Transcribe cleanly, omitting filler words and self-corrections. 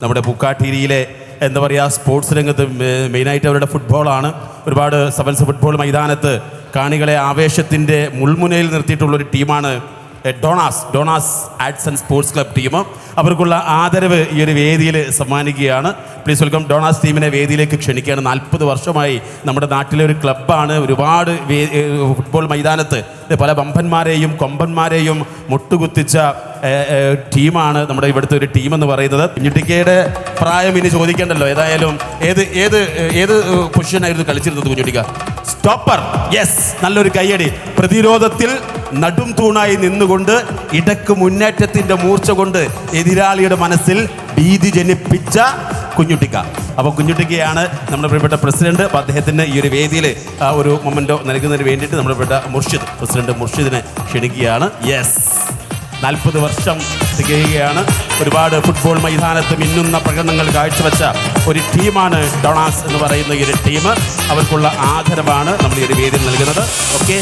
നമ്മുടെ പൂക്കാട്ടിരിയിലെ എന്താ പറയുക സ്പോർട്സ് രംഗത്ത് മെയിനായിട്ട് അവരുടെ ഫുട്ബോളാണ്. ഒരുപാട് സെവൻസ് ഫുട്ബോൾ മൈതാനത്ത് കാണികളെ ആവേശത്തിൻ്റെ മുൾമുനയിൽ നിർത്തിയിട്ടുള്ളൊരു ടീമാണ് Donas arts and sports club team. അവർക്കുള്ള ആദരവ് ഈ ഒരു വേദിയിൽ സമ്മാനിക്കുകയാണ്. പ്ലീസ് വെൽക്കം ഡോണാസ് ടീമിനെ വേദിയിലേക്ക് ക്ഷണിക്കുകയാണ്. 40 വർഷമായി നമ്മുടെ നാട്ടിലെ ഒരു ക്ലബ്ബാണ്. ഒരുപാട് ഫുട്ബോൾ മൈതാനത്ത് പല വമ്പന്മാരെയും കൊമ്പന്മാരെയും മുട്ടുകുത്തിച്ച ടീമാണ് നമ്മുടെ ഇവിടുത്തെ ഒരു ടീം എന്ന് പറയുന്നത്. കുഞ്ഞുട്ടിക്കയുടെ പ്രായം ഇനി ചോദിക്കേണ്ടല്ലോ. ഏതായാലും ഏത് പൊസിഷനായിരുന്നു കളിച്ചിരുന്നത് കുഞ്ഞുട്ടിക്ക? സ്റ്റോപ്പർ. യെസ്, നല്ലൊരു കയ്യടി. പ്രതിരോധത്തിൽ നടും തൂണായി നിന്നുകൊണ്ട് ഇടക്ക് മുന്നേറ്റത്തിൻ്റെ മൂർച്ച കൊണ്ട് എതിരാളിയുടെ മനസ്സിൽ ഭീതി ജനിപ്പിച്ച കുഞ്ഞുട്ടിക്ക. അപ്പോൾ കുഞ്ഞുട്ടിക്കയാണ് നമ്മുടെ പ്രിയപ്പെട്ട പ്രസിഡന്റ്. അപ്പോൾ അദ്ദേഹത്തിന് ഈ ഒരു വേദിയിൽ ഒരു മൊമെൻറ്റോ നൽകുന്നതിന് വേണ്ടിയിട്ട് നമ്മുടെ പ്രിയപ്പെട്ട പ്രസിഡന്റ് മുർഷിദിനെ ക്ഷണിക്കുകയാണ്. യെസ്, 40 വർഷം തികയുകയാണ്. ഒരുപാട് ഫുട്ബോൾ മൈതാനത്ത് മിന്നുന്ന പ്രകടനങ്ങൾ കാഴ്ചവെച്ച ഒരു ടീമാണ് ഡോണാസ് എന്ന് പറയുന്ന ഈ ഒരു ടീം. അവർക്കുള്ള ആദരവാണ് നമ്മൾ ഈ ഒരു വേദിയിൽ നൽകുന്നത്. ഓക്കെ.